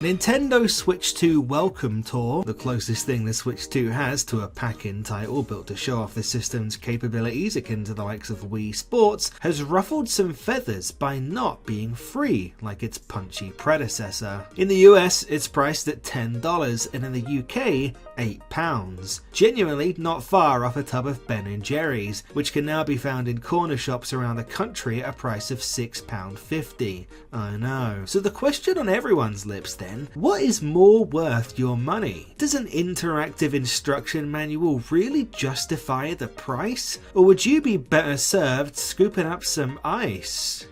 Nintendo Switch 2 Welcome Tour, the closest thing the Switch 2 has to a pack-in title built to show off the system's capabilities akin to the likes of Wii Sports, has ruffled some feathers by not being free like its punchy predecessor. In the US, it's priced at $10 and in the UK, £8. Genuinely not far off a tub of Ben & Jerry's, which can now be found in corner shops around the country at a price of £6.50. I know. So the question on everyone's lips then, what is more worth your money? Does an interactive instruction manual really justify the price? Or would you be better served scooping up some ice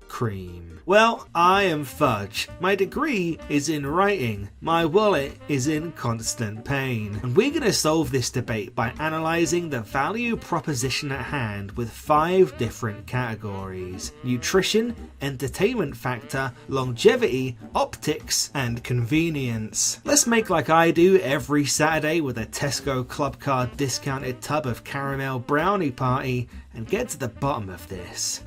cream? Well, I am Fudge. My degree is in writing. My wallet is in constant pain. And we're going to solve this debate by analysing the value proposition at hand with 5 different categories: nutrition, entertainment factor, longevity, optics, and convenience. Let's make like I do every Saturday with a Tesco Club Card discounted tub of caramel brownie party and get to the bottom of this.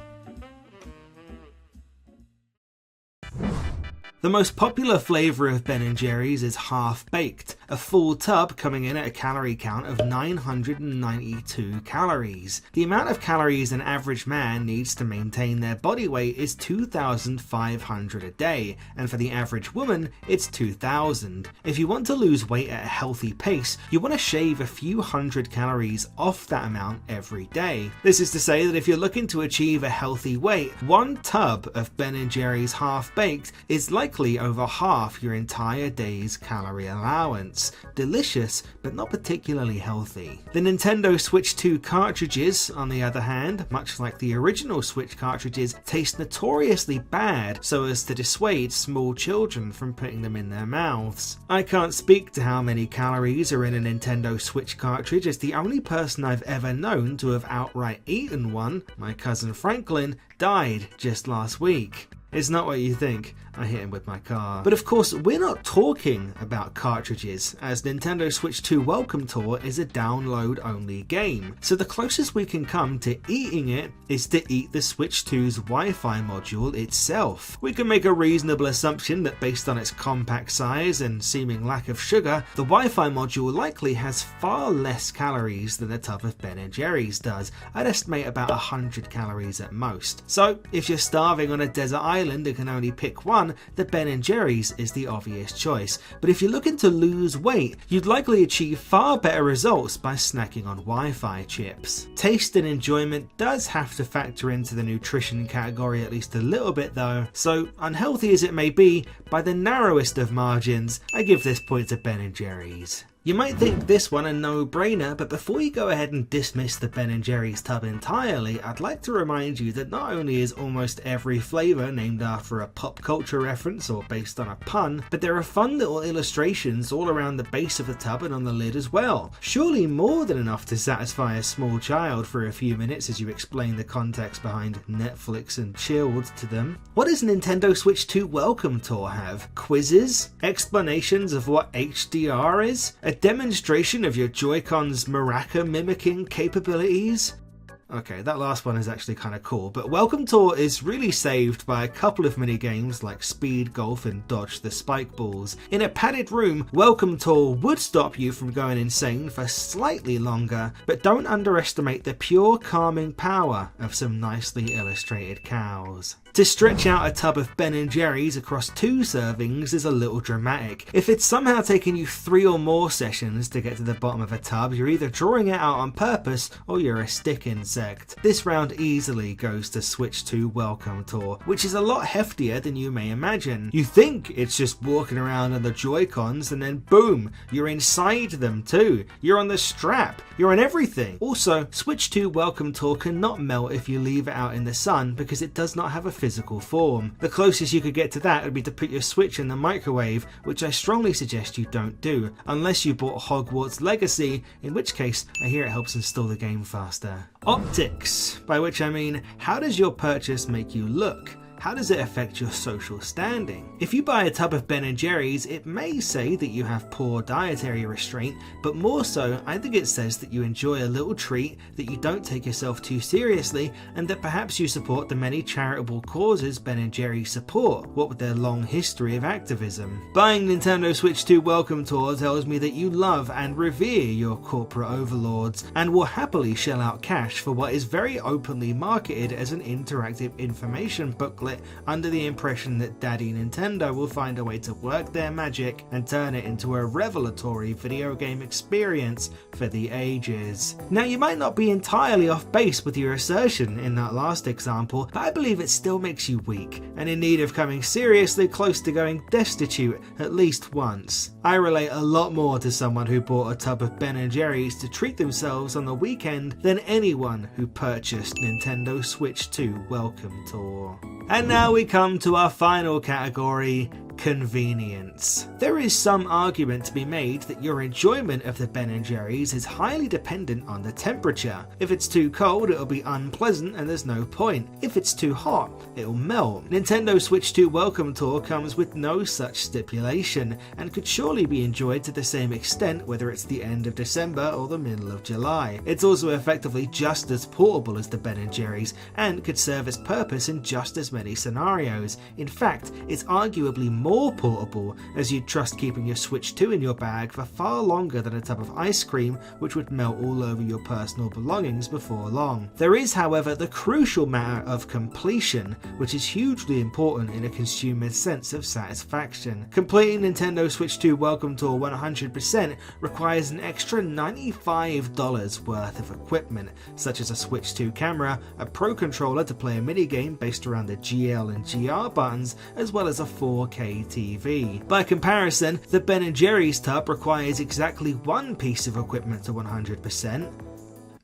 The most popular flavour of Ben & Jerry's is half-baked, a full tub coming in at a calorie count of 992 calories. The amount of calories an average man needs to maintain their body weight is 2,500 a day, and for the average woman, it's 2,000. If you want to lose weight at a healthy pace, you want to shave a few hundred calories off that amount every day. This is to say that if you're looking to achieve a healthy weight, one tub of Ben & Jerry's half-baked is likely over half your entire day's calorie allowance. Delicious, but not particularly healthy. The Nintendo Switch 2 cartridges, on the other hand, much like the original Switch cartridges, taste notoriously bad so as to dissuade small children from putting them in their mouths. I can't speak to how many calories are in a Nintendo Switch cartridge, as the only person I've ever known to have outright eaten one, my cousin Franklin, died just last week. It's not what you think. I hit him with my car. But of course, we're not talking about cartridges, as Nintendo Switch 2 Welcome Tour is a download-only game. So the closest we can come to eating it is to eat the Switch 2's Wi-Fi module itself. We can make a reasonable assumption that based on its compact size and seeming lack of sugar, the Wi-Fi module likely has far less calories than a tub of Ben & Jerry's does. I'd estimate about 100 calories at most. So if you're starving on a desert island and can only pick one, the Ben & Jerry's is the obvious choice. But if you're looking to lose weight, you'd likely achieve far better results by snacking on Wi-Fi chips. Taste and enjoyment does have to factor into the nutrition category at least a little bit though, so unhealthy as it may be, by the narrowest of margins, I give this point to Ben & Jerry's. You might think this one a no-brainer, but before you go ahead and dismiss the Ben & Jerry's tub entirely, I'd like to remind you that not only is almost every flavour named after a pop culture reference or based on a pun, but there are fun little illustrations all around the base of the tub and on the lid as well. Surely more than enough to satisfy a small child for a few minutes as you explain the context behind Netflix and chilled to them. What does Nintendo Switch 2 Welcome Tour have? Quizzes? Explanations of what HDR is? A demonstration of your Joy-Con's maraca mimicking capabilities? Okay, that last one is actually kind of cool, but Welcome Tour is really saved by a couple of mini games like Speed Golf and Dodge the Spike Balls. In a padded room, Welcome Tour would stop you from going insane for slightly longer, but don't underestimate the pure calming power of some nicely illustrated cows. To stretch out a tub of Ben & Jerry's across 2 servings is a little dramatic. If it's somehow taken you 3 or more sessions to get to the bottom of a tub, you're either drawing it out on purpose or you're a stick insect. This round easily goes to Switch 2 Welcome Tour, which is a lot heftier than you may imagine. You think it's just walking around on the Joy-Cons and then boom, you're inside them too. You're on the strap, you're on everything. Also, Switch 2 Welcome Tour cannot melt if you leave it out in the sun because it does not have a physical form. The closest you could get to that would be to put your Switch in the microwave, which I strongly suggest you don't do, unless you bought Hogwarts Legacy, in which case I hear it helps install the game faster. Optics, by which I mean, how does your purchase make you look? How does it affect your social standing? If you buy a tub of Ben & Jerry's, it may say that you have poor dietary restraint, but more so, I think it says that you enjoy a little treat, that you don't take yourself too seriously, and that perhaps you support the many charitable causes Ben & Jerry's support, what with their long history of activism. Buying Nintendo Switch 2 Welcome Tour tells me that you love and revere your corporate overlords, and will happily shell out cash for what is very openly marketed as an interactive information booklet under the impression that Daddy Nintendo will find a way to work their magic and turn it into a revelatory video game experience for the ages. Now, you might not be entirely off base with your assertion in that last example, but I believe it still makes you weak and in need of coming seriously close to going destitute at least once. I relate a lot more to someone who bought a tub of Ben & Jerry's to treat themselves on the weekend than anyone who purchased Nintendo Switch 2 Welcome Tour. And now we come to our final category, convenience. There is some argument to be made that your enjoyment of the Ben & Jerry's is highly dependent on the temperature. If it's too cold, it'll be unpleasant and there's no point. If it's too hot, it'll melt. Nintendo Switch 2 Welcome Tour comes with no such stipulation and could surely be enjoyed to the same extent whether it's the end of December or the middle of July. It's also effectively just as portable as the Ben & Jerry's and could serve its purpose in just as many scenarios. In fact, it's arguably more portable, as you'd trust keeping your Switch 2 in your bag for far longer than a tub of ice cream which would melt all over your personal belongings before long. There is, however, the crucial matter of completion, which is hugely important in a consumer's sense of satisfaction. Completing Nintendo Switch 2 Welcome Tour 100% requires an extra $95 worth of equipment, such as a Switch 2 camera, a Pro controller to play a minigame based around the GL and GR buttons, as well as a 4K TV. By comparison, the Ben & Jerry's tub requires exactly one piece of equipment to 100%.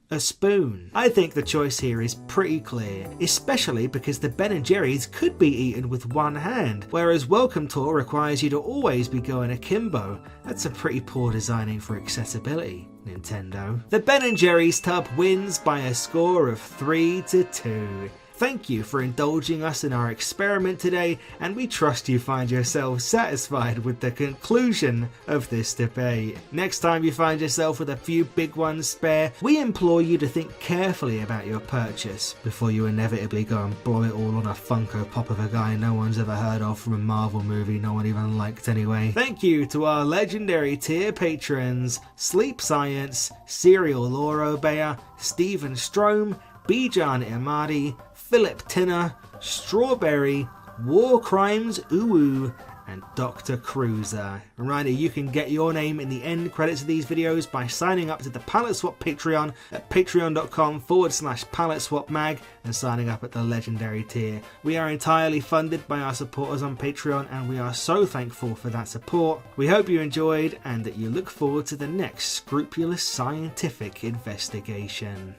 A spoon. I think the choice here is pretty clear, especially because the Ben & Jerry's could be eaten with one hand, whereas Welcome Tour requires you to always be going akimbo. That's a pretty poor designing for accessibility, Nintendo. The Ben & Jerry's tub wins by a score of 3-2. Thank you for indulging us in our experiment today, and we trust you find yourselves satisfied with the conclusion of this debate. Next time you find yourself with a few big ones spare, we implore you to think carefully about your purchase before you inevitably go and blow it all on a Funko Pop of a guy no one's ever heard of from a Marvel movie no one even liked anyway. Thank you to our legendary tier patrons, Sleep Science, Serial Law Obeyer, Stephen Strome, Bijan Imadi, Philip Tinner, Strawberry, War Crimes Uwu, and Dr. Cruiser. Reminder, you can get your name in the end credits of these videos by signing up to the Palette Swap Patreon at patreon.com/PaletteSwapMag and signing up at the legendary tier. We are entirely funded by our supporters on Patreon, and we are so thankful for that support. We hope you enjoyed and that you look forward to the next scrupulous scientific investigation.